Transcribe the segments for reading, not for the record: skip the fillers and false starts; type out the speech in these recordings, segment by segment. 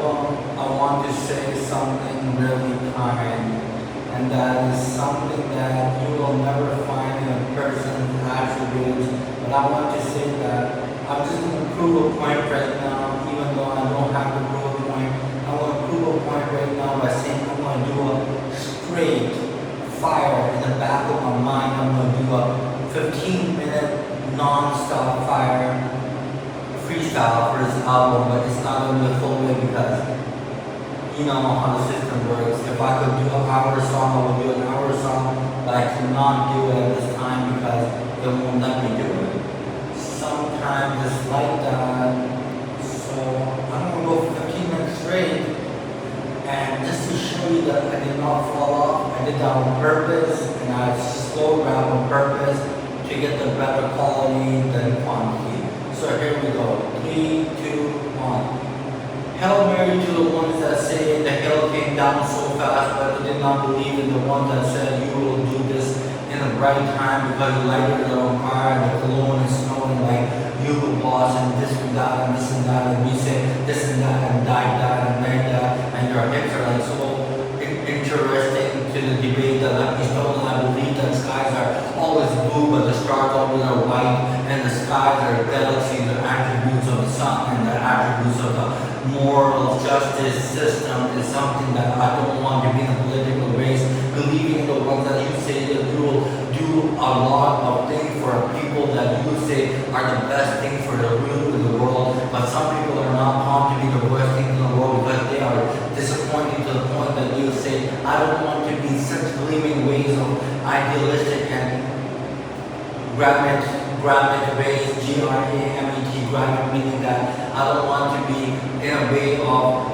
album, I want to say something really kind, and that is something that you will never find in a person's attributes. But I want to say that I'm just going to prove a point right now, even though I don't have to prove a point. I'm going to prove a point right now by saying I'm going to do a straight fire in the back of my mind. I'm going to do a 15-minute non-stop fire freestyle for this album, but it's not going to be a full way because you know how the system works. If I could do an hour song, I would do an hour song, but I cannot do it at this time because it won't let me do it. Sometimes it's like that. So I'm going to go for 15 minutes straight, and just to show you that I did not fall off, I did that on purpose, and I slow rap on purpose to get the better quality than quantity. So here we go. 3, 2, 1. Hail Mary to the ones that say the hail came down so fast, but they did not believe in the ones that said you will do this in the right time because you lighted it on fire and the cologne is smelling like you the boss and this and that and this and that, and we say this and that and died that and made that, and your hips are like so interesting to the debate that let me know that I believe that skies are always blue but the stars always are white, and the skies are galaxies, the attributes of the sun, and the attributes of the moral justice system is something that I don't want to be in a political race, believing in the ones that you say that you will do a lot of things for people that you say are the best things for the youth in the world, but some people are not found to be the worst things in the world because they are disappointing to the point that you say, I don't want to be such gleaming ways of idealistic and grammatic ways, G-R-A-M-E-T, grammatic, meaning that I don't want to be in a way of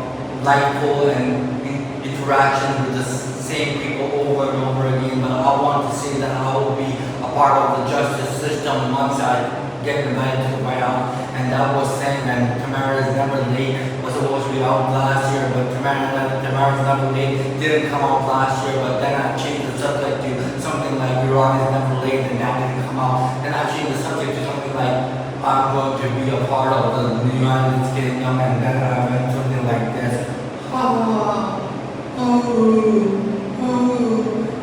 lightful and interaction with the same people over and over again, but I want to say that I will be a part of the justice system once I get invited to the White House. And that was saying that Tamara is never late, was supposed to be out last year, but Tamara's never late didn't come out last year, but then I changed the subject to something like Iran is never late and that didn't come out. Then I changed the subject to something like I'm going to be a part of the United Kingdom, and then I went something like this.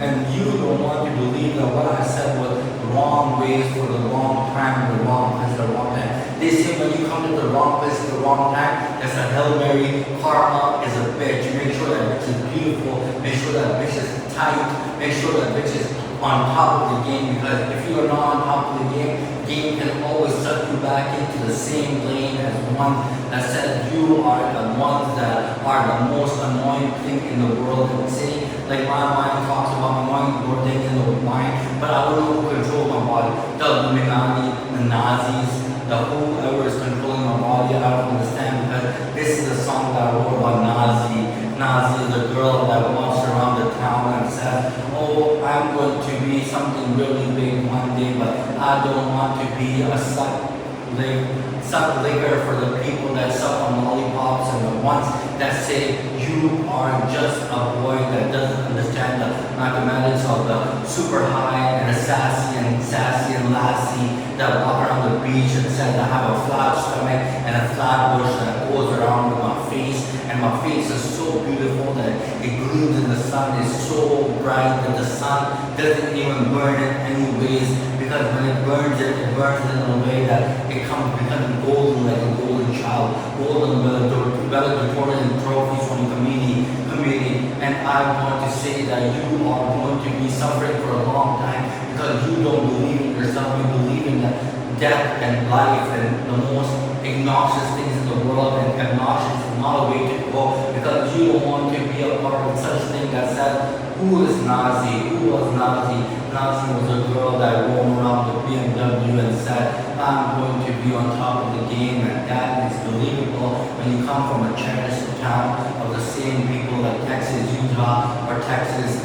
And you don't want to believe that what I said was the wrong ways for the wrong time, the wrong place, the wrong time. They say when you come to the wrong place at the wrong time, that's a Hail Mary, karma is a bitch. Make sure that bitch is beautiful, make sure that bitch is tight, make sure that bitch is on top of the game, because if you are not on top of the game can always suck you back into the same lane as one that said you are the ones that are the most annoying thing in the world. And say, like my mind talks about annoying more things in the mind, but I don't know who controls my body. The Illuminati, the Nazis, the whoever is controlling my body, I don't understand, because this is a song that I wrote about Nazi. Nazi is a girl that walks around the town and says, oh, I'm going to be something really big one day, but I don't want to be a suck liquor for the people that suck on lollipops and the ones that say you are just a boy that doesn't understand the mathematics of the super high and a sassy and lassie that walk around the beach and said I have a flat stomach and a flat bush that goes around with my face, and my face is so beautiful that it gleams in the sun. It's so bright that the sun doesn't even burn it anyways, because when it burns it in a way that it becomes golden like a golden child, golden valedictorian trophies from the community. And I want to say that you are going to be suffering for a long time because you don't believe in yourself. You believe in that death and life and the most obnoxious things in the world, and obnoxious is not a way to go, because you don't want to be a part of such thing that said, who is Nazi? Who was Nazi? Nazi was a girl that roamed around the BMW and said, I'm going to be on top of the game, and that is believable when you come from a cherished town of the same people like Texas, Utah, or Texas,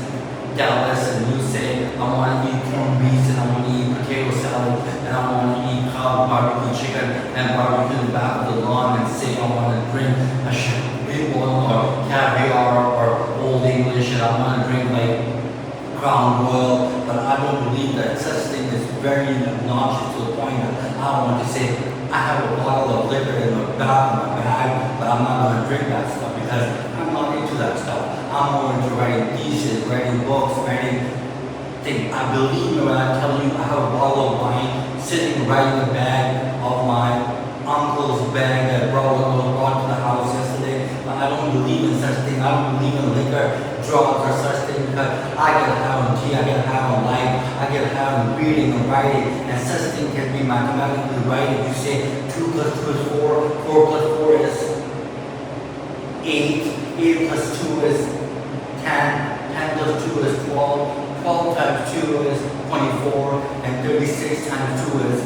Dallas, and you say, I want to eat corned beef and I want to eat potato salad and I want to eat cow barbecue chicken and barbecue in the back of the lawn, and say I want to drink a shrimp oil or caviar or Old English, and I want to drink like Crown Royal, but I don't believe that such thing is very obnoxious to the point that I want to say I have a bottle of liquor in the back of my bag, but I'm not going to drink that stuff because I'm not into that stuff. I'm more into writing theses, writing books, writing things. I believe me when I tell you I have a bottle of wine sitting right in the bag of my uncle's bag that was brought to the house yesterday. But I don't believe in such thing. I don't believe in liquor, drugs, or such thing because I get high on tea, I get high on life, I get high on reading and writing, and such thing can be mathematically right. If you say 2 plus 2 is 4, 4 plus 4 is 8, 8 plus 2 is 10, 10 plus 2 is 12, 12 times 2 is 24, and 36 times 2 is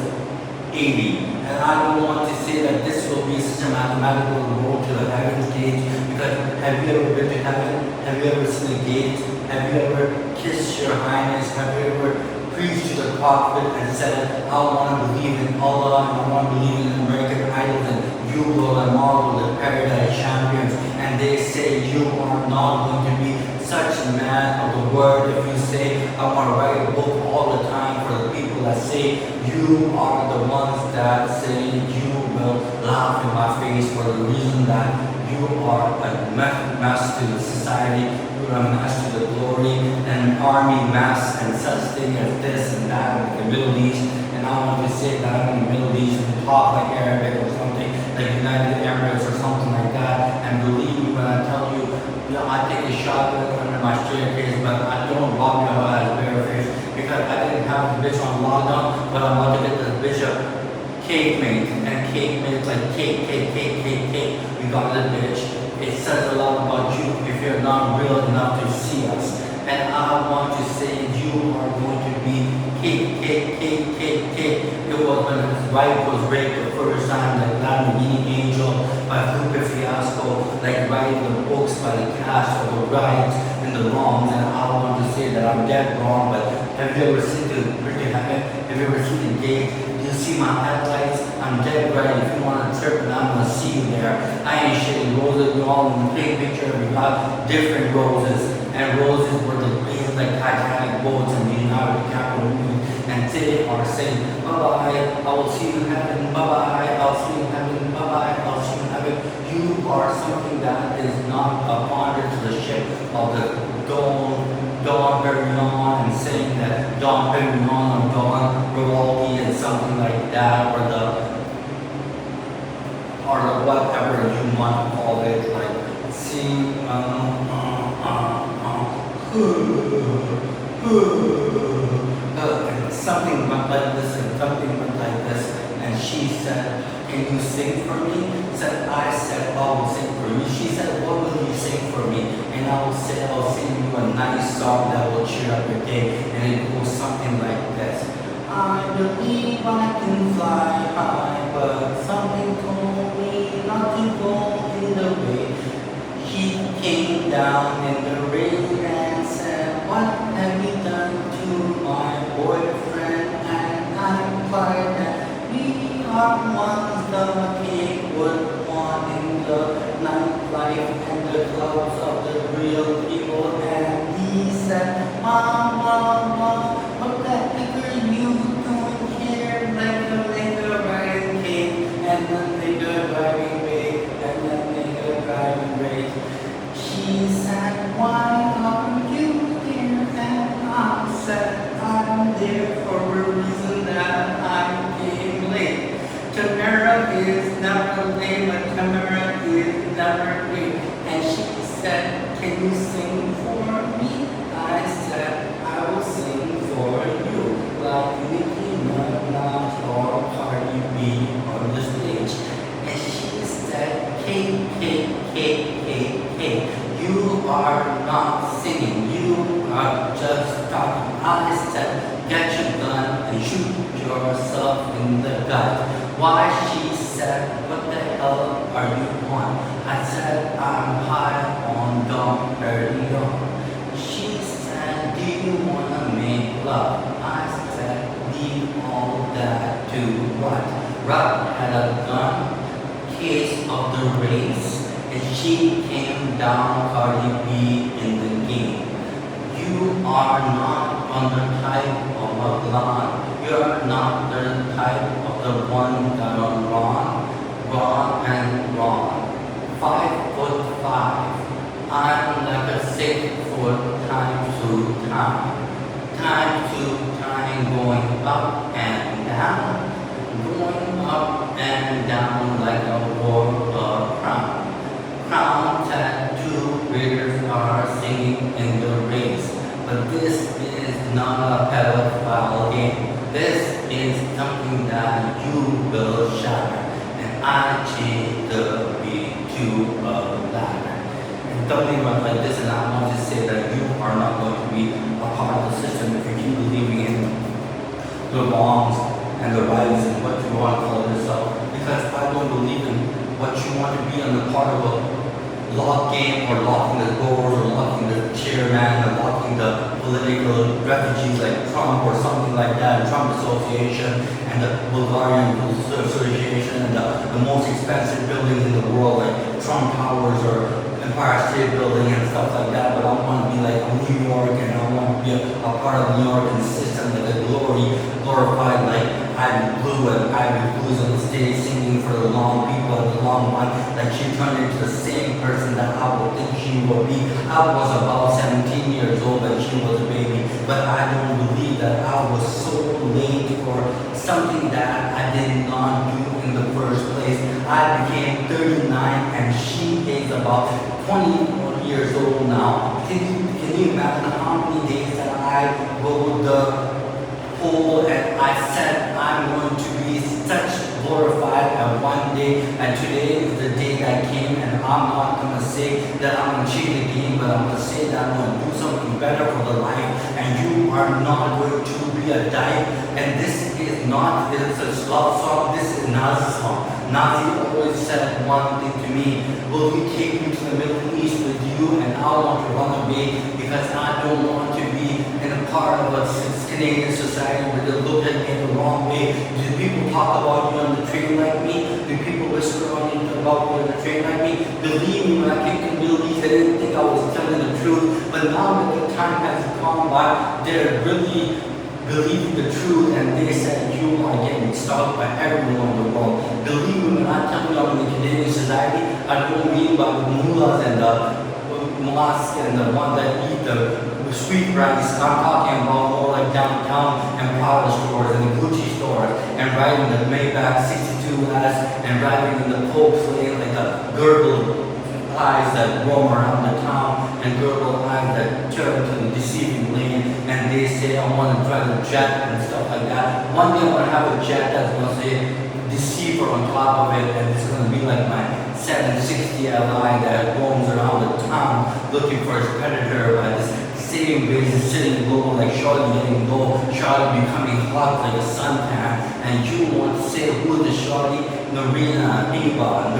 80. And I don't want to say that this will be such a mathematical road to the heaven stage because have you ever been to heaven? Have you ever seen the gates? Have you ever kissed your highness? Have you ever preached to the prophet and said, I want to believe in Allah and I want to believe in American Idol and Yugo and Marvel, the Paradise Champions, and they say you are not going to be such a man of the word if you say, I want to write a book all the time for the people that say you are the ones that say you will laugh in my face for the reason that you are a mess to the society, you are a mess to the glory, an army mess and such thing as this and that in the Middle East. And I want to say that I'm in the Middle East and talk like Arabic or something, like United Emirates or something like that. And believe me when I tell you, I take a shotgun under my staircase, but I don't walk my eyes bareface because I didn't have the bitch on lockdown, but I'm about to get this bitch a cake made, and cake made like cake. We got this bitch. It says a lot about you if you're not real enough to see us. And I want to say you are going to be cake. It was when his wife was raped the first time, like Lamborghini Angel by Lupe Fiasco, like writing the books by the cast of the rights and the wrongs. And I want to say that I'm dead wrong, but have you ever seen the bridge of heaven? Have you ever seen the gate? Do you see my headlights? I'm dead right. If you want to trip, and I'm going to see you there. I ain't shitting roses. We all in the big picture. We got different roses. And roses were the blazing like Titanic boats in the Leonardo DiCaprio movie. And today are saying, bye-bye, I will see you in heaven. Bye-bye, I'll see you in heaven. Bye-bye, I'll see you in heaven. You are something that is not a ponder to the ship of the Don Perignon and saying that Don Perignon or Don Rivaldi and something like that, or the whatever you want to call it, like sing something like this and something like this. And she said, can you sing for me? I said, I will sing for you. She said, what will you sing for me? And I will say, I'll sing you a nice song that will cheer up your day. And it goes something like this. I believe I can fly high, but something told me not to go in the way. He came down in the rain and said, what have you done to my boyfriend? And I replied that we are ones the king would want in the nightlife and the clubs of the real people. And he said, Mom, what the heck are you doing here? Like a nigga riding cake, and a nigga driving big, and a nigga driving great. She said, why are you here? And I said, I'm there for a reason that I came late. Tamara is never late, but Tamara is never late. And she said, can you sing for me? I said, I will sing for you, like Nicki Minaj or Cardi B on the stage. And she said, K. You are not singing, you are just talking. I said, get your gun and shoot yourself in the gut. Why? She said, what the hell are you on? I said, I'm high on Dom Perignon. She said, do you wanna make love? I said, leave all that to what? Rob had a gun, case of the race. And she came down Cardi B in the game. You are not on the type of a blonde. You are not the type of the one that are wrong. Time to time going up and down, going up and down like a war crown. Crown tattoo readers are singing in the race, but this is not a pedophile game. This is something that you will shatter, and I change the beat to a ladder. And something like this, and I want to say that you are not going to be a part of the system if you keep believing in the wrongs and the rights and what you want to call yourself. Because I don't believe in what you want to be on the part of a lock game or locking the doors or locking the chairman or locking the political refugees like Trump or something like that, Trump Association and the Bulgarian Association and the most expensive buildings in the world like Trump Towers or Empire State Building and stuff like that. But I want to be like New York and I want to be a part of New York and the system like a glorified like Ivy Blue and Ivy Blue's on the stage singing for the long people and the long one. Like she turned into the same person that I would think she would be. I was about 17 years old when she was a baby, but I don't believe that I was so late for something that I did not do in the first place. I became 39 and she is about 21 years old now. Can you imagine how many days that I rode the pole and I said I'm going to be such glorified at one day, and today is the day that came, and I'm not going to say that I'm going to change the game, but I'm going to say that I'm going to do something better for the life, and you are not going to be a dyke. And this is not, it's a love song, this is Nazi's song. Nazi always said one thing to me: will you take me to the Middle East with you? And I want to run away because I don't want to be in a part of a Canadian society where they look at me the wrong way. Do people talk about you on the train like me? Do people whisper on you about you on the train like me? Believe me, when I came to the Middle East, I didn't think I was telling the truth. But now that the time has gone by, they're really believing the truth, and they said you are getting stalked by everyone in the world. Believe me when I tell you I'm in the Canadian society, I don't mean by the mullahs and the mosques and the ones that eat the sweet rice. I'm talking about more like downtown and Prada stores and the Gucci stores and riding the Maybach 62S and riding in the Pope's lane like a girdle eyes that roam around the town and girdle eyes that turn to the deceiving lane, and they say I want to drive a jet and stuff like that. One day I want to have a jet that's going to say deceiver on top of it, and it's going to be like my 760 Li that roams around the town looking for its predator by this same basis, sitting low like Charlie getting low, Charlie becoming hot like a suntan, and you want to say who is the Charlie? Narina Eva,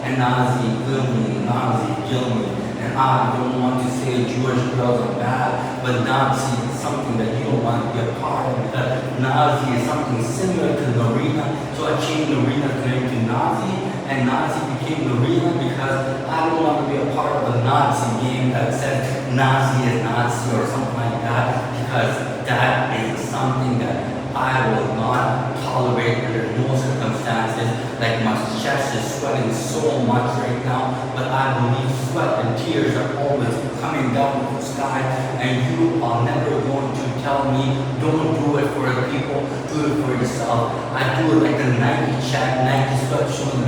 and Nazi Gilmy, Nazi Gilmy. And I don't want to say Jewish girls are bad, but Nazi is something that you don't want to be a part of, because Nazi is something similar to Narina. So I changed Narina's name to Nazi, and Nazi became Narina because I don't want to be a part of a Nazi game that says Nazi is Nazi or something like that, because that is something that I will not tolerate under no circumstances. Like my chest is sweating so much right now, but I believe sweat and tears are always coming down from the sky, and you are never going to tell me don't do it for the people, do it for yourself. I do it like the Nike check, Nike sweatshirt,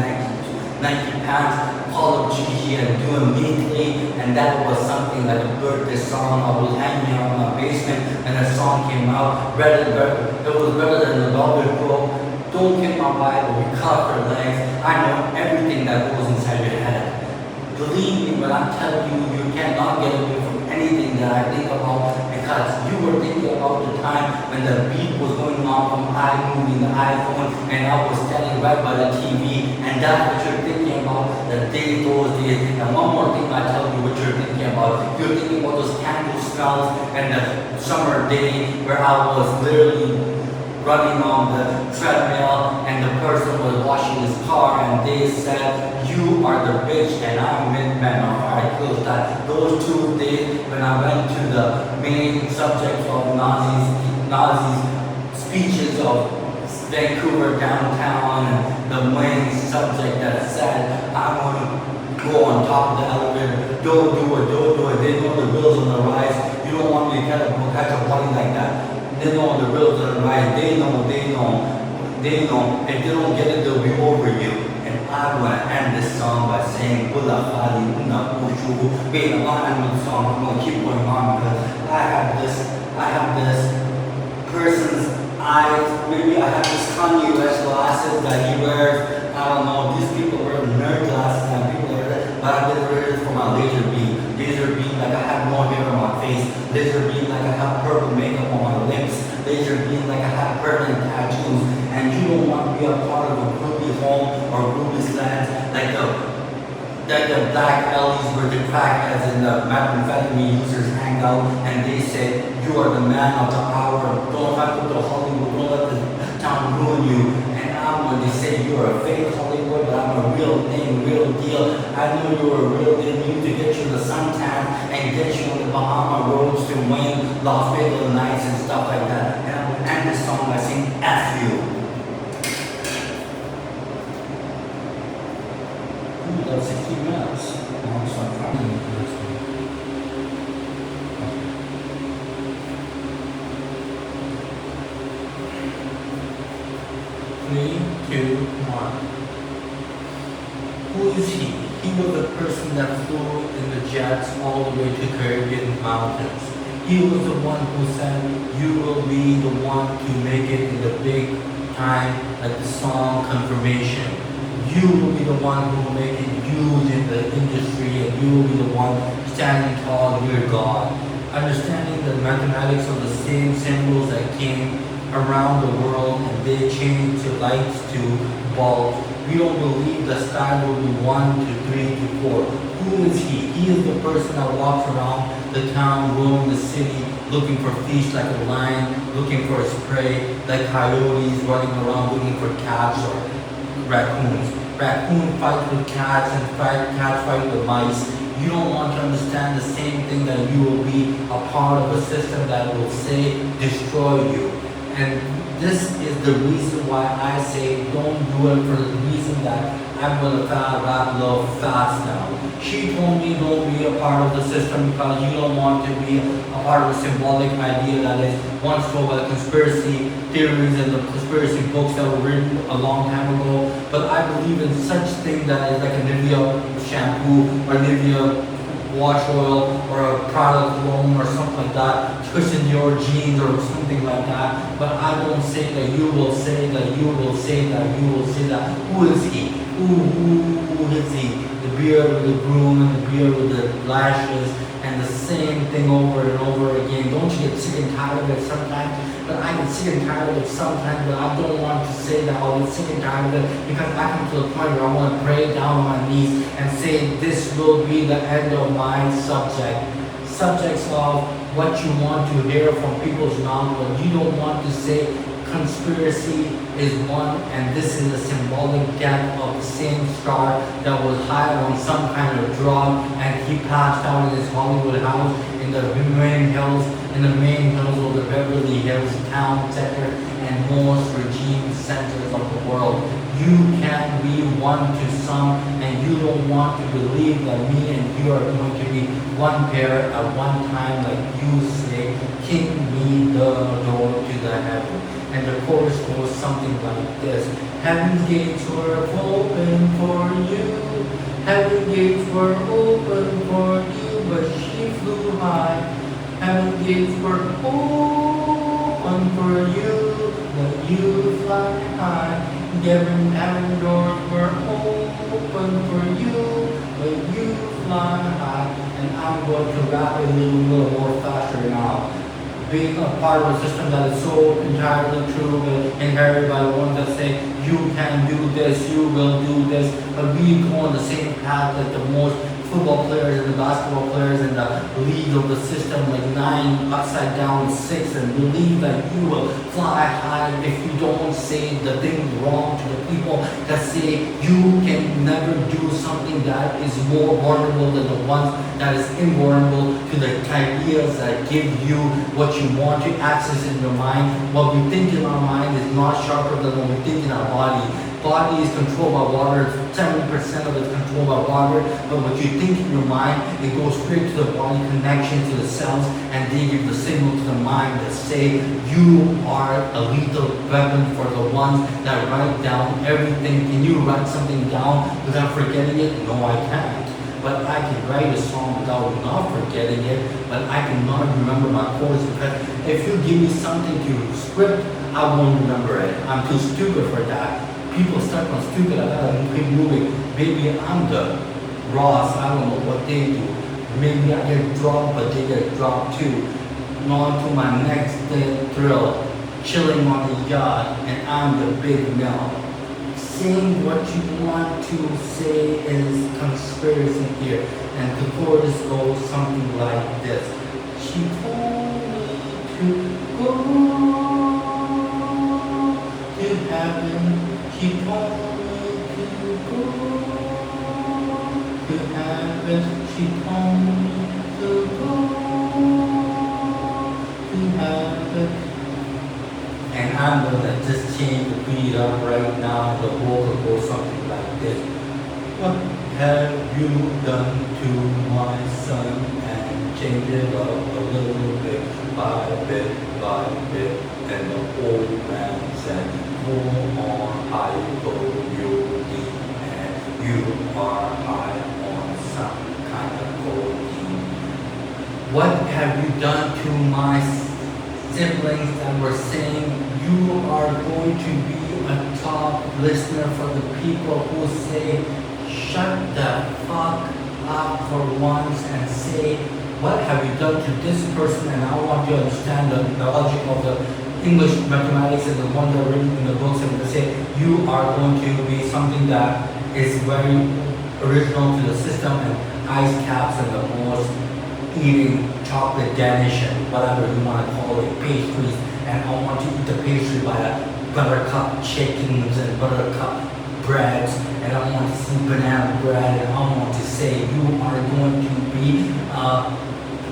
Nike pants, call up Gigi and do immediately, and that was something like a birthday song. I was hanging out in my basement and a song came out, it was better than the Velvet Rope. Don't get my Bible, we cut her legs. I know everything that goes inside your head. Believe me when I tell you, you cannot get away from anything that I think about, because you were thinking about the time when the beat was going on from iMovie, the iPhone, and I was standing right by the TV, and that's what you're thinking about, the days, those days. And one more thing I tell you what you're thinking about. You're thinking about those candle smells and the summer day where I was literally running on the treadmill and the person was washing his car and they said, you are the bitch and I'm mid-man. Alright, close that. Those 2 days when I went to the main subject of Nazi's speeches of Vancouver downtown, and the main subject that said, I'm going to go on top of the elevator, don't do it, they know the bills on the rise. You don't want me to catch a body like that. They know the real and right. They know. If they don't get it, they'll be over you. And I want to end this song by saying, Bula Fali, Una Ushu, wait, I'm not ending the song. I'm going to keep going on because I have this person's eyes. Maybe I have this Kanye West glasses that he wears. I don't know. These people wear nerd glasses and people wear that. But I've been wearing it for my laser beam. Laser beam like I have no hair on my face. Laser beam like I have purple makeup on my lips. Laser beam like I have permanent tattoos. And you don't want to be a part of a groupie home or groupie lands like the black alleys where the crackheads and the methamphetamine users hang out and they say you are the man of the hour. Don't have to go to Hollywood. Don't let the town ruin you. And I'm when they say you're a fake Hollywood, but I'm a real thing, real deal. I know you're a real thing. You need to get you the suntan and get you on the Bahama roads to win Las Vegas nights and stuff like that. And I'm gonna end this song by saying F you. That was 16 minutes. I'm sorry. 3, 2, 1. Who is he? He was the person that flew in the jets all the way to Caribbean mountains. He was the one who said, you will be the one to make it in the big time, like the song Confirmation. You will be the one who will make it huge in the industry, and you will be the one standing tall near God. Understanding the mathematics of the same symbols that came around the world and they changed to lights to bulbs. We don't believe the sky will be 1 to 3 to 4. Who is he? He is the person that walks around the town, roaming the city, looking for fish like a lion, looking for his prey, like coyotes running around looking for cats or raccoons. Raccoon fight with cats and cats fight with mice. You don't want to understand the same thing that you will be a part of a system that will say destroy you. And this is the reason why I say don't do it for the reason that I'm going to rap love fast now. She told me don't be a part of the system because you don't want to be a part of a symbolic idea that is once told by the conspiracy theories and the conspiracy books that were written a long time ago. But I believe in such thing that is like a Nivea shampoo or Nivea wash oil or a product cologne or something like that, twist in your jeans or something like that. But I don't say that you will say that you will say that you will say that. Who is he? Who is he? The beard with the broom and the beard with the lashes and the same thing over and over again. Don't you get sick and tired of it sometimes? But I get sick and tired of it sometimes, but I don't want to say that I'll get sick and tired of it because I come to the point where I want to pray down on my knees and say this will be the end of my subject. Subjects of what you want to hear from people's mouth, but you don't want to say conspiracy is one and this is a symbolic death of the same star that was high on some kind of drug and he passed out in his Hollywood house in the main hills of the Beverly Hills town center and most regime centers of the world. You can be one to some and you don't want to believe that me and you are going to be one pair at one time like you say, kick me the door to the heaven. And the chorus goes something like this. Heaven's gates were open for you. Heaven's gates were open for you, but she flew high. Heaven's gates were open for you, but you fly high. Heaven doors were open for you, but you fly high. And I'm going to rap it a little more faster now. Being a part of a system that is so entirely true but inherited by the ones that say you can do this, you will do this, but we go on the same path that the most football players and the basketball players and the league of the system like 9 upside down 6 and believe that you will fly high if you don't say the things wrong to the people that say you can never do something that is more vulnerable than the ones that is invulnerable to the ideas that give you what you want to access in your mind. What we think in our mind is not sharper than what we think in our body. body is controlled by water, 70% of it is controlled by water, but what you think in your mind, it goes straight to the body connection to the cells, and they give the signal to the mind that say, you are a lethal weapon for the ones that write down everything. Can you write something down without forgetting it? No, I can't. But I can write a song without not forgetting it, but I cannot remember my chords because if you give me something to script, I won't remember it. I'm too stupid for that. People start on stupid, I gotta keep moving. Maybe I'm the Ross, I don't know what they do. Maybe I get dropped, but they get dropped too. On to my next thrill, chilling on the yacht, and I'm the big Mel. Saying what you want to say is conspiracy here, and the chorus goes something like this. She told me to go to heaven. She told me to go to heaven. She told me to go to heaven. And I'm gonna just change the beat up right now. The vocal goes something like this. What have you done to my son? And change it up a little bit by bit by bit. And the old man said, go on, I told you, and you are high on some kind of codeine. What have you done to my siblings that were saying you are going to be a top listener for the people who say shut the fuck up for once and say what have you done to this person? And I want you to understand the logic of the English mathematics and the one that are written in the books, and they say you are going to be something that is very original to the system, and ice caps and the most eating chocolate Danish and whatever you want to call it, pastries, and I want to eat the pastry by the buttercup chickens and buttercup breads, and I want to see banana bread, and I want to say you are going to be a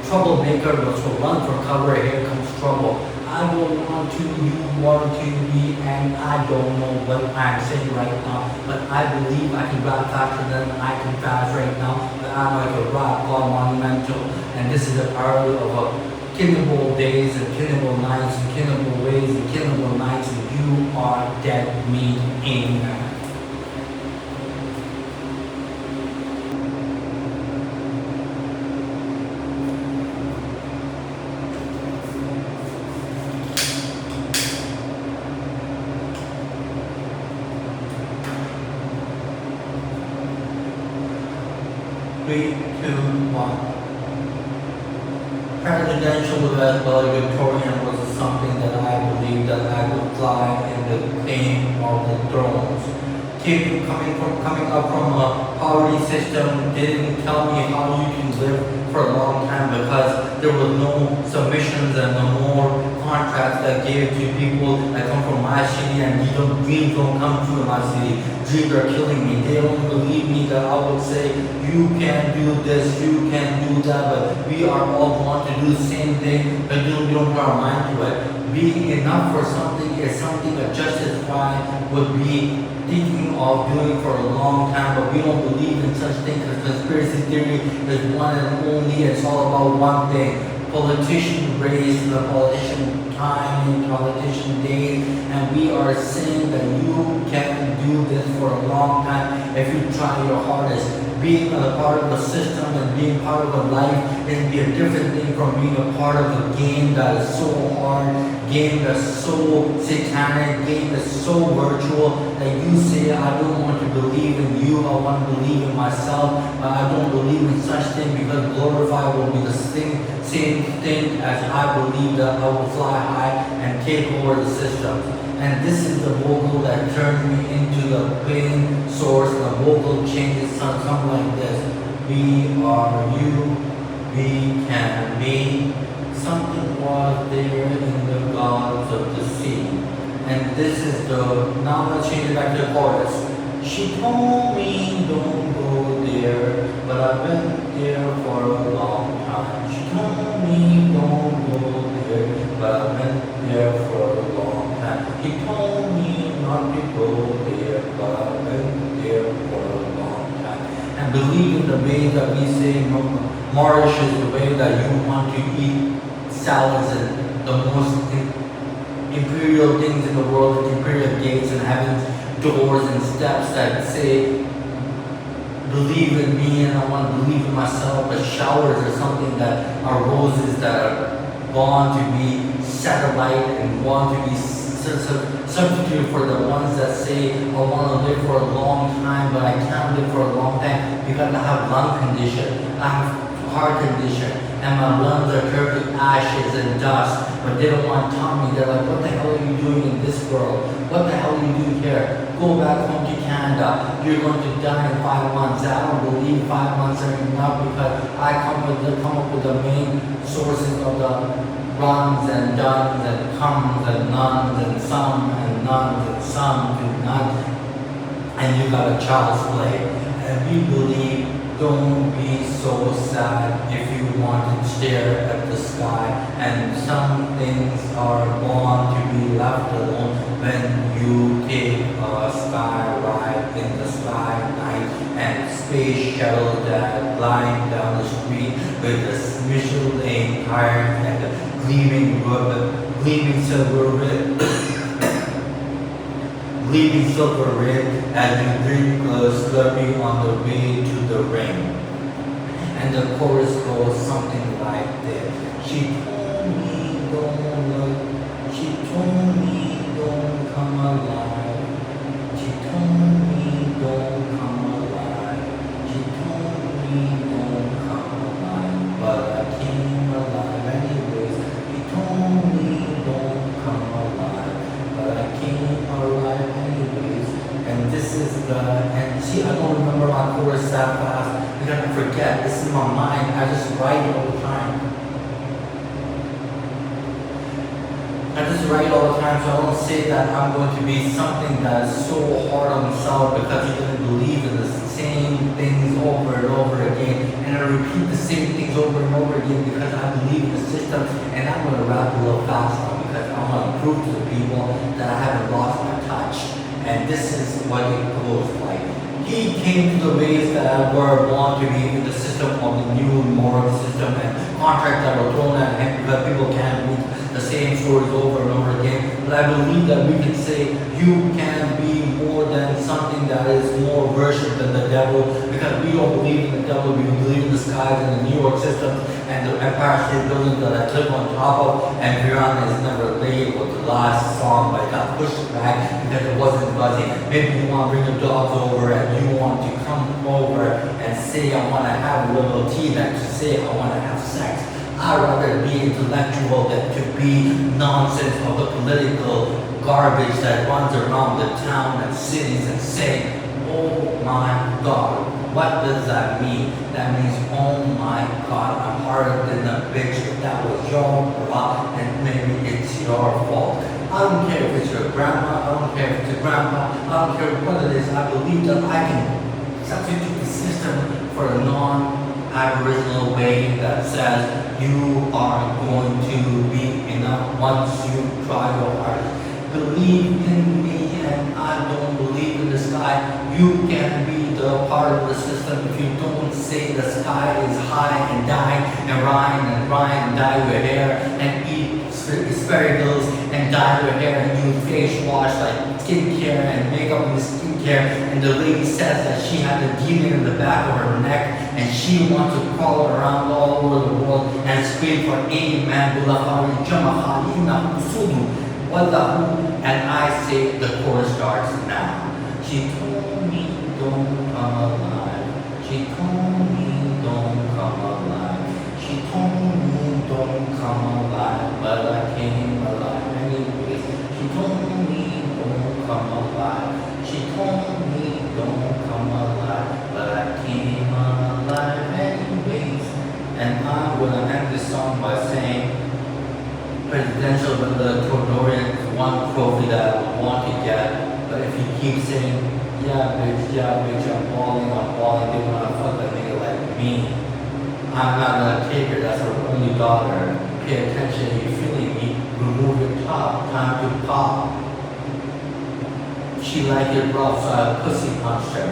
troublemaker, but so run for cover, here comes trouble. I don't want to, you want to be, and I don't know what I'm saying right now, but I believe I can rap faster than I can fast right now, but I'm like a rap called Monumental, and this is the part of a Cannibal days and cannibal nights and cannibal ways and cannibal nights, and you are dead meat in that. Three, two, one. Presidential valedictorian was something that I believed that I would fly in the claim of the thrones. Kid coming up from a poverty system didn't tell me how you can live for a long time because there was no submissions and no more contracts that gave to people that come from my city, and dreams don't come true in my city. Dreams are killing me. They don't believe me that I would say, you can do this, you can do that, but we are all want to do the same thing, but we don't put our mind to it. Being enough for something is something that Justice Pride would be thinking of doing for a long time, but we don't believe in such things because conspiracy theory is one and only. It's all about one thing. Politician race, the politician time, and politician days, and we are saying that you can do this for a long time if you try your hardest. Being a part of the system and being part of a life is be a different thing from being a part of a game that is so hard, game that's so satanic, game that's so virtual that you say, I don't want to believe in you, I want to believe in myself, but I don't believe in such thing because glorify will be the same thing as I believe that I will fly high and take over the system. And this is the vocal that turns me into the pain source. The vocal changes something like this. We are you, we can be. Something was there in the gods of the sea. And this is the, now I'm going to change it back to the chorus. She told me don't go there, but I've been there for a long time. She told me don't go there, but I've been there for a long time. He told me not to go there, but believe in the way that we say nourishes, the way that you want to eat salads and the most imperial things in the world, and imperial gates and having doors and steps that say believe in me and I want to believe in myself. But showers are something that are roses that are born to be satellite and born to be substitute for the ones that say I want to live for a long time, but I can't live for a long time because I have lung condition, I have heart condition, and my lungs are turned to ashes and dust. But they don't want to tell me. They're like, what the hell are you doing in this world? What the hell are you doing here? Go back home to Canada. You're going to die in 5 months. I don't believe 5 months are enough because I come up with the main sources of the runs and dones and comes and nuns and some and nuns and some to none. And you got a child's play. And we believe, don't be so sad if you want to stare at the sky. And some things are born to be left alone when you take a sky ride in the sky night and space shuttle that flying down the street with the Michelin tires and the gleaming silver rim. Gleaming silver rim as you drink a Slurpee on the way to the ring. And the chorus goes something like this. She told me don't look, she told me don't come alive. She told me don't come alive. She told me don't come alive. But I came alive anyways. She told me don't come alive. But I came alive anyways. And this is and see, I don't remember my chorus that fast because I forget. This is my mind. I just write it all the time. I just write all the time, so I don't say that I'm going to be something that's so hard on myself because he doesn't believe in the same things over and over again. And I repeat the same things over and over again because I believe in the system. And I'm going to rap a little fast now because I want to prove to the people that I haven't lost my touch. And this is what it goes like. He came to the ways that were born to be in the system of the new moral system and contracts that were thrown at him because people can't read the same stories over and over again. But I believe that we can say you can be more than something that is more worship than the devil because we don't believe in the devil, we believe in the skies and the New York system and the Empire State Building that I live on top of, and Rihanna is never late with the last song, but I got pushed back because it wasn't buzzy. Maybe you want to bring the dogs over and you want to come over and say I want to have a little tea than to say I want to have sex. I'd rather be intellectual than to be nonsense of the political garbage that runs around the town and cities and say, oh my God. What does that mean? That means, oh my God, I'm harder than a bitch. If that was your fault, and maybe it's your fault. I don't care if it's your grandma, I don't care if it's your grandpa, I don't care what it is. I believe that I can substitute the system for a non-Aboriginal way that says you are going to be enough once you try your hardest. Believe in me, and I don't believe in the sky. You can be the part of the system if you don't say the sky is high and die and rhyme and dye your hair and eat asparagus and dye your hair and use face wash like skincare and makeup and skincare. And the lady says that she had a demon in the back of her neck and she wants to crawl around all over the world and scream for Amen. And I say the chorus starts now. She told me don't come alive. She told me don't come alive. She told me don't come alive, but I came alive anyways. She told me don't come alive. She told me don't come alive, but I came alive anyways. And I'm gonna end this song by saying presidential valedictorian is one trophy that I would want to get, but if you keep saying yeah bitch, I'm balling, they wanna fuck a nigga like me. I'm not gonna take her, that's her only daughter. Pay attention, you feeling me? Remove your top, time to pop. She liked it rough, so I pussy punched her.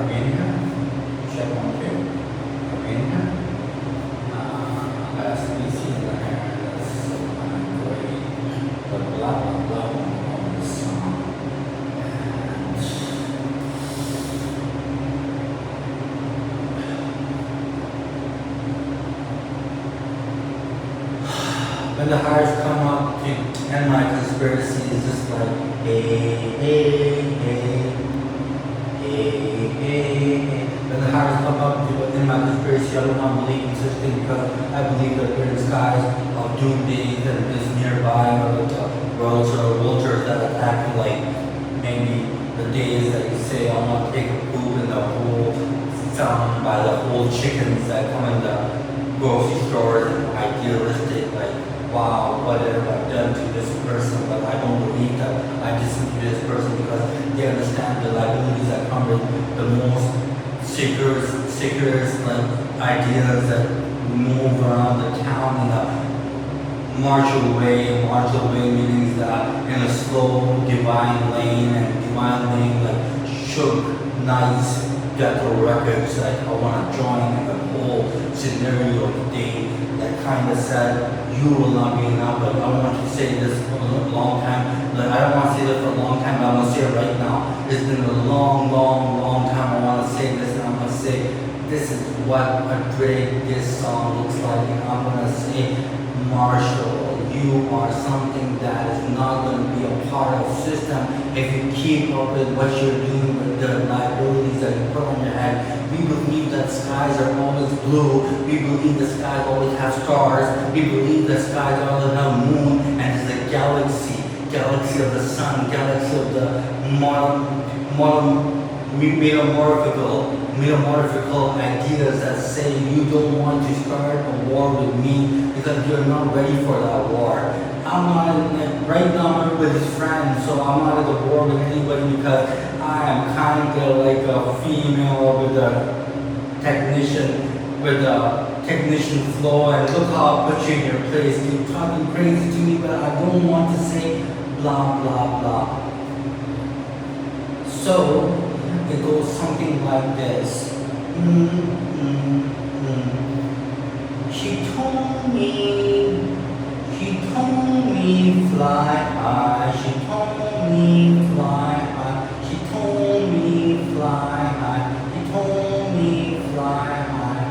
Inhale. Check 1, 2. Inhale. As we see the hair, that's so great. The blood on the song. When the hearts come up to end my conspiracy, it's just like, hey, hey, hey, hey, hey, hey. When the hearts come up to end my conspiracy, I do not believe in such thing because I believe that there are skies of doomsday that is nearby, or the roads or vultures that attack you, like maybe the days that you say, I want to take a poop in the whole, some by the whole chickens that come in the grocery stores and idealistic, like, wow, what have I done to this person? But I don't believe that I listen to this person because they understand the liabilities that come with the most secure like ideas that move around the town in a martial way meaning that in a slow divine lane, and divine lane like shook nice ghetto records, like I want to join in the whole scenario today that kind of said you will not be enough. But I want to say this for a long time. Like, I don't want to say this for a long time, but I'm going to say it right now. It's been a long time. I want to say this, and I'm going to say this is what a great this song looks like. And I'm going to say, Marshall, you are something that is not going to be a part of the system if you keep up with what you're doing with the liabilities that you put on your head. We believe that skies are always blue. We believe the skies always have stars. We believe the skies always have a moon, and it's a galaxy of the sun, galaxy of the metamorphical ideas that say you don't want to start a war with me because you're not ready for that war. I'm not, like, right now I'm everybody's friend, so I'm not at the war with anybody because I am kind of like a female with a technician flow, and look how I put you in your place. You're talking crazy to me, but I don't want to say blah blah blah. So it goes something like this. She told me fly high. She told me fly high. She told me fly high. She told me fly high.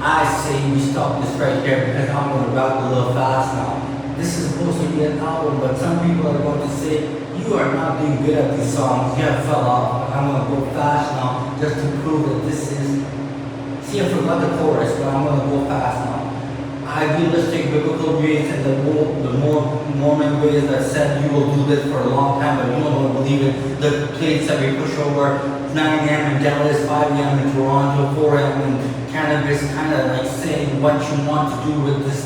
I say we stop this right here because I'm going to rap a little fast now. This is supposed to be an album, but some people are going to say, you are not doing good at these songs, you have fell off. I'm going to go fast now just to prove that this is, see, I forgot the chorus, but I'm going to go fast now. Idealistic biblical ways and the more Mormon ways that said you will do this for a long time, but you don't believe it. The plates that we push over 9 a.m. in Dallas, 5 a.m. in Toronto, 4 a.m. in cannabis, kind of like saying what you want to do with this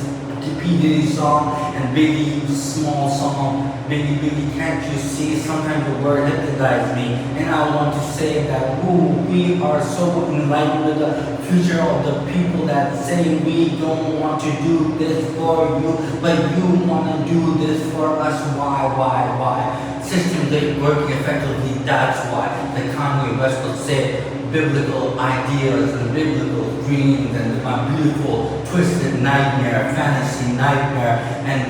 P. Diddy song and Biggie small song. Biggie, can't you see? Sometimes the word hypnotizes me, and I want to say that we are so enlightened with the future of the people that say we don't want to do this for you, but you want to do this for us. Why? Systems ain't working effectively. That's why the Kanye West would say biblical ideas and biblical dreams and my beautiful twisted nightmare, fantasy nightmare, and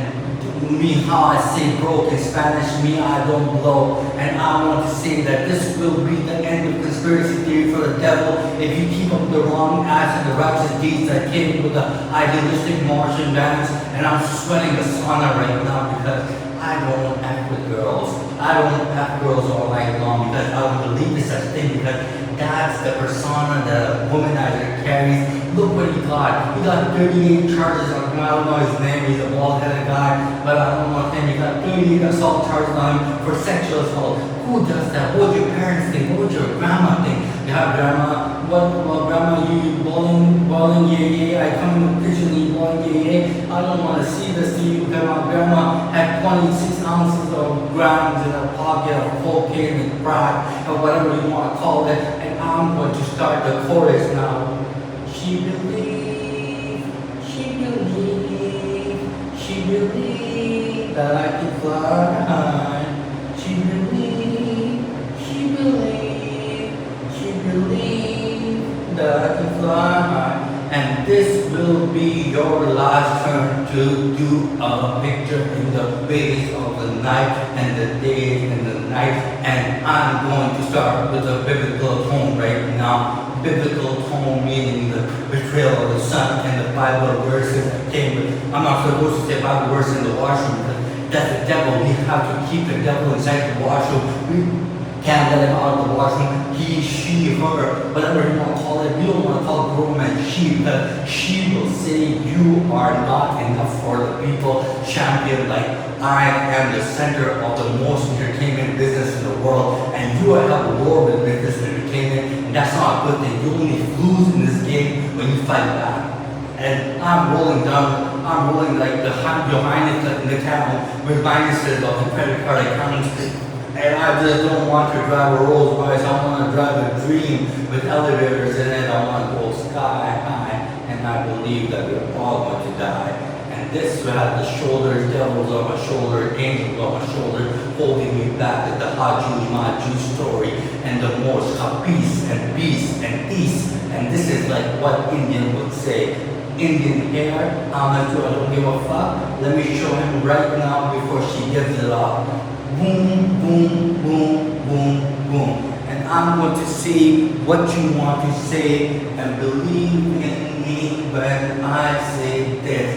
me how I say broke in Spanish, me I don't blow. And I want to say that this will be the end of conspiracy theory for the devil if you keep up the wrong acts and the righteous deeds that came with the idealistic Martian bands. And I'm sweating the sauna right now because I don't act with girls. I don't act girls all night long because I don't believe in such thing, because that's the persona that a womanizer carries. Look what he got. He got 38 charges on him. I don't know his name. He's a bald-headed guy, but I don't know his name. He got 38 assault charges on him for sexual assault. Who does that? What would your parents think? What would your grandma think? Yeah, grandma. Well, grandma, you bowling, yeah. I come in the kitchen, you bowling, yeah. I don't want to see this to you because my grandma had 26 ounces of grams in her pocket of cocaine and crack, or whatever you want to call it. And I'm going to start the chorus now. She believed that I could fly high. She believed that I could fly high. She believed that can fly high. And this will be your last turn to do a picture in the base of the night and the day and the night. And I'm going to start with a biblical tone right now. Biblical tone meaning the betrayal of the son, and the Bible verses came with. I'm not supposed to say Bible verse in the washroom because that's the devil. We have to keep the devil inside the washroom. We can't let him out of the washroom. He, she, her, whatever you want to call it. We don't want to call a grown man she, because she will say you are not enough for the people champion. Like, I am the center of the most entertainment business in the world, and you have a war with business and entertainment, and that's not a good thing. You only lose in this game when you fight back. And I'm rolling like the Your Highness in the town with minuses of the credit card accounts. And I just don't want to drive a Rolls Royce. I want to drive a dream with elevators in it. I want to go sky high. And I believe that we're all going to die. And this will have the shoulders, devils on my shoulder, angels on my shoulder, holding me back at the Haju Maju story. And the most peace and peace and east. And this is like what Indian would say. Indian hair, I don't give a fuck. Let me show him right now before she gives it up. Boom, boom, boom, boom, boom. And I'm going to say what you want to say, and believe in me when I say this.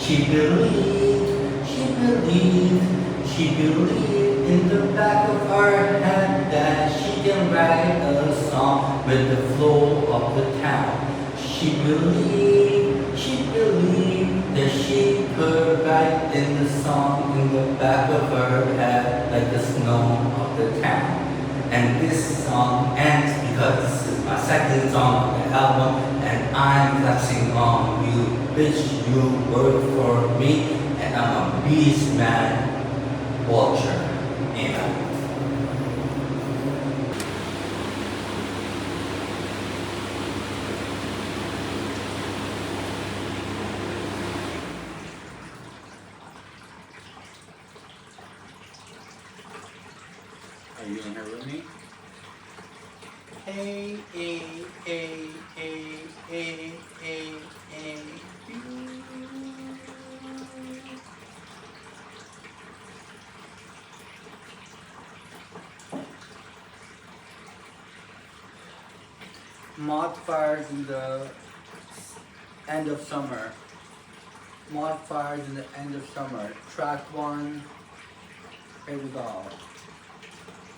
She believed, she believed, she believed in the back of her head that she can write a song with the flow of the town. She believed that she could write in the song in the back of her head like the snow of the town. And this song ends because this is my second song on the album, and I'm flexing on you. Bitch, you work for me, and I'm a beast man, vulture. Amen. Are you in here with me? Hey, hey, hey, hey, hey, hey, hey. Mothfires in the end of summer. Mothfires in the end of summer. Track 1. Here we go.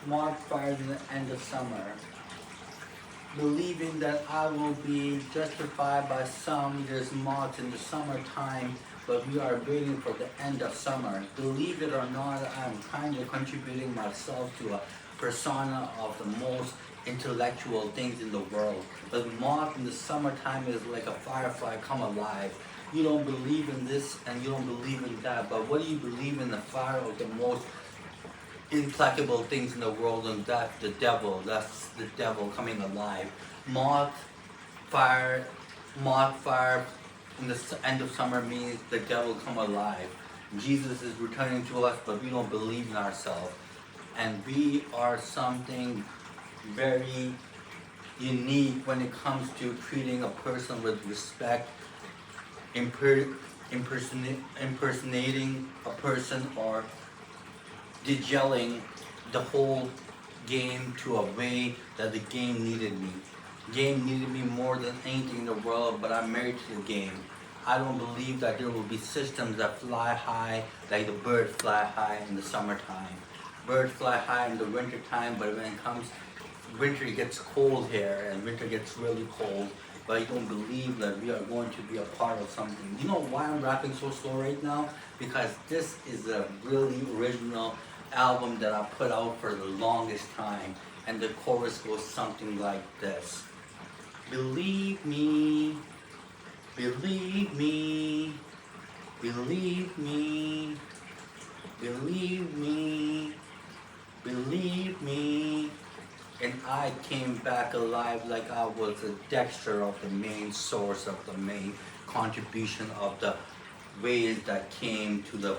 Mothfires in the end of summer. Believing that I will be justified by some, there's moths in the summertime, but we are waiting for the end of summer. Believe it or not, I'm kind of contributing myself to a persona of the most intellectual things in the world. But moth in the summertime is like a firefly come alive. You don't believe in this and you don't believe in that, but what do you believe in? The fire of the most implacable things in the world, and that's the devil. That's the devil coming alive. Moth fire in the end of summer means the devil come alive. Jesus is returning to us, but we don't believe in ourselves, and we are something very unique when it comes to treating a person with respect, impersonating a person, or degelling the whole game to a way that the game needed me. Game needed me more than anything in the world, but I'm married to the game. I don't believe that there will be systems that fly high like the birds fly high in the summertime. Birds fly high in the winter time, but when it comes winter, it gets cold here, and winter gets really cold. But I don't believe that we are going to be a part of something. You know why I'm rapping so slow right now? Because this is a really original album that I put out for the longest time, and the chorus goes something like this. Believe me, believe me, believe me, believe me, believe me. And I came back alive like I was a Dexter of the main source of the main contribution of the ways that came to the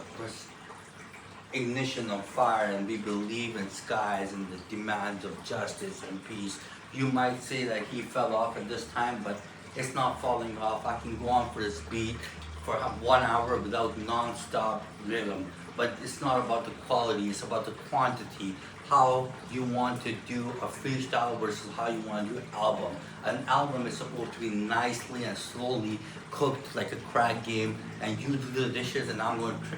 ignition of fire, and we believe in skies and the demands of justice and peace. You might say that he fell off at this time, but it's not falling off. I can go on for this beat for 1 hour without non-stop rhythm. But it's not about the quality, it's about the quantity. How you want to do a freestyle versus how you want to do an album. An album is supposed to be nicely and slowly cooked like a crack game, and you do the dishes and I'm going to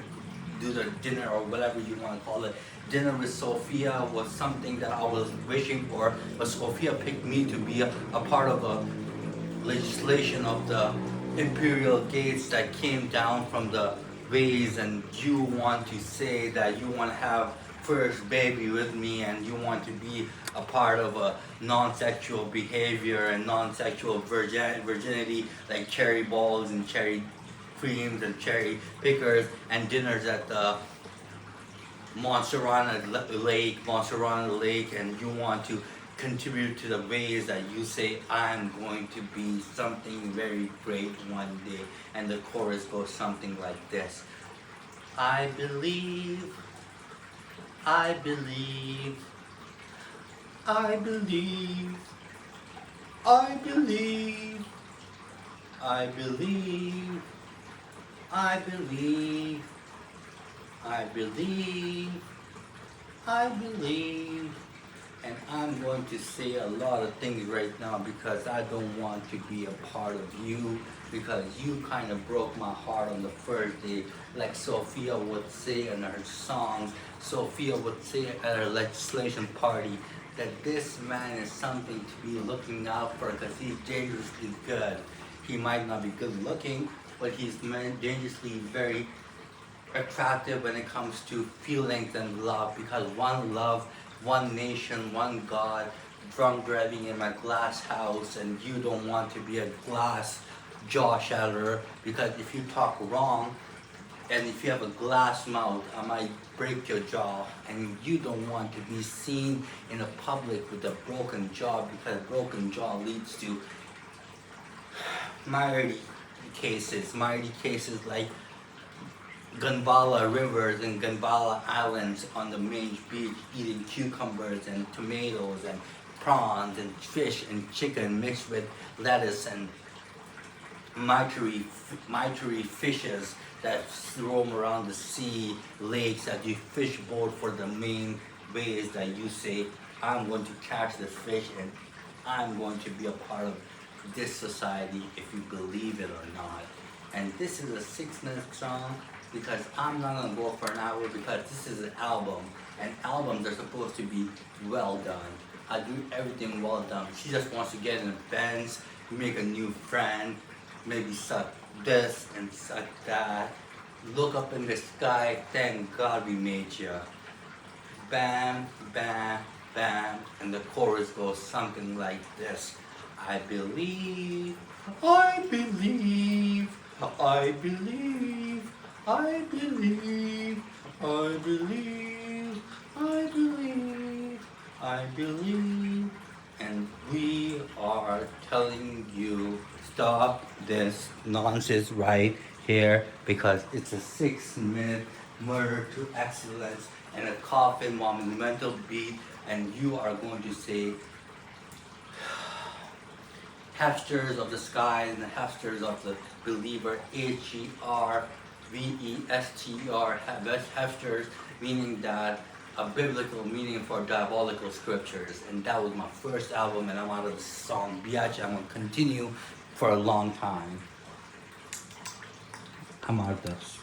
do the dinner or whatever you want to call it. Dinner with Sophia was something that I was wishing for, but Sophia picked me to be a part of a legislation of the imperial gates that came down from the ways, and you want to say that you want to have first baby with me and you want to be a part of a non-sexual behavior and non-sexual virginity like cherry balls and cherry creams and cherry pickers and dinners at the Montserrat Lake, and you want to contribute to the ways that you say I'm going to be something very great one day, and the chorus goes something like this. I believe, I believe, I believe, I believe, I believe, I believe, I believe, I believe. And I'm going to say a lot of things right now because I don't want to be a part of you, because you kind of broke my heart on the first day. Like Sophia would say in her songs, Sophia would say at her legislation party that this man is something to be looking out for because he's dangerously good. He might not be good looking, but he's dangerously very attractive when it comes to feelings and love, because one love, one nation, one God, drunk driving in my glass house, and you don't want to be a glass jaw shatterer, because if you talk wrong and if you have a glass mouth, I might break your jaw, and you don't want to be seen in a public with a broken jaw, because broken jaw leads to mighty cases like Gunbala rivers and Gunbala islands on the main beach, eating cucumbers and tomatoes and prawns and fish and chicken mixed with lettuce and mighty fishes that roam around the sea, lakes, that you fish boat for the main ways that you say, I'm going to catch the fish and I'm going to be a part of this society if you believe it or not. And this is a 6-minute song because I'm not gonna go for an hour, because this is an album and albums are supposed to be well done. I do everything well done. She just wants to get in a Benz, make a new friend, maybe suck this and suck that. Look up in the sky, thank God we made you. Bam, bam, bam, and the chorus goes something like this. I believe, I believe, I believe, I believe, I believe, I believe, I believe. And we are telling you, stop this nonsense right here, because it's a 6-minute murder to excellence and a coffin monumental beat, and you are going to say hefters of the sky and the hefters of the believer, H-E-R-V-E-S-T-E-R, hefters, meaning that a biblical meaning for diabolical scriptures. And that was my first album, and I'm out of the song Biatch. I'm gonna continue for a long time. I'm out of this.